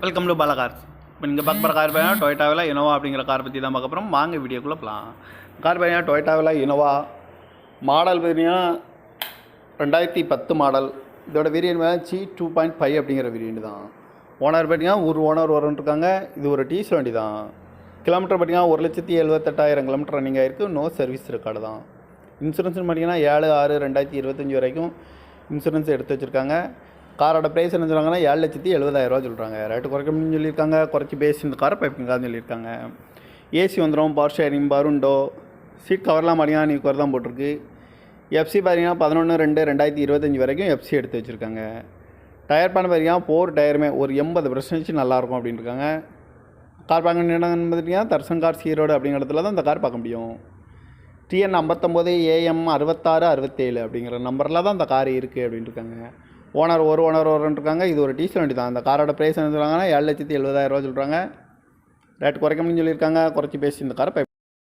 Welcome to Bala cars. இப்போ நீங்கள் பார்க்க போகிற கார் பார்த்தீங்கன்னா டொயோட்டாவில் இனோவா அப்படிங்கிற கார் பற்றி தான் பார்க்க போகிறோம். வாங்க வீடியோக்குள்ளே போகலாம். கார் பார்த்தீங்கன்னா டொயோட்டாவில் இனோவா மாடல் பார்த்தீங்கன்னா 2010 மாடல். இதோட வேரியன்ட் பார்த்தீங்கன்னா G2.5 அப்படிங்கிற வேரியன்ட் தான். ஓனர் பார்த்தீங்கன்னா ஒரு ஓனர் இருக்காங்க. இது ஒரு டீசல் வண்டி தான். கிலோமீட்டர் பார்த்தீங்கன்னா 1,78,000 கிலோமீட்டர் ரன்னிங் ஆகிருக்கு. நோ சர்வீஸ் ரெக்கார்டு தான். இன்சூரன்ஸ்னு பார்த்தீங்கன்னா 7/6/2025 வரைக்கும் இன்சூரன்ஸ் எடுத்து வச்சுருக்காங்க. காரோட ப்ரைஸ் என்ன சொல்கிறாங்கன்னா 7,70,000 சொல்கிறாங்க. ரேட்டு குறைக்கணும்னு சொல்லியிருக்காங்க. குறைச்சி பேசி இந்த காரை பைப்பிங்கான்னு சொல்லியிருக்காங்க. ஏசி வந்துடும், பவர் ஷேரிங், பருண்டோ, சீட் கவர்லாம் பார்த்தீங்கன்னா நியூ கவர் தான் போட்டிருக்கு. எஃப்சி பார்த்தீங்கன்னா 11/2/2025 வரைக்கும் எஃப்சி எடுத்து வச்சுருக்காங்க. டயர் பேன் பார்த்தீங்கன்னா 4 டயருமே ஒரு 80% நல்லாயிருக்கும் அப்படின்னு இருக்காங்க. கார் பார்க்க இடம் பார்த்தீங்கன்னா தர்சன் கார் ஈரோடு அப்படிங்கிற இடத்துல தான் இந்த கார் பார்க்க முடியும். TN 59 AM 6667 அப்படிங்கிற நம்பரில் தான் இந்த கார் இருக்குது அப்படின்ட்டு இருக்காங்க. ஓனர் இருக்காங்க. இது ஒரு டீசல் வண்டி தான். அந்த காரோட ப்ரைஸ் என்ன சொல்கிறாங்கன்னா 7,70,000 சொல்கிறாங்க. ரேட் குறைக்கணும்னு சொல்லியிருக்காங்க. குறைச்சி பேசி இந்த காரை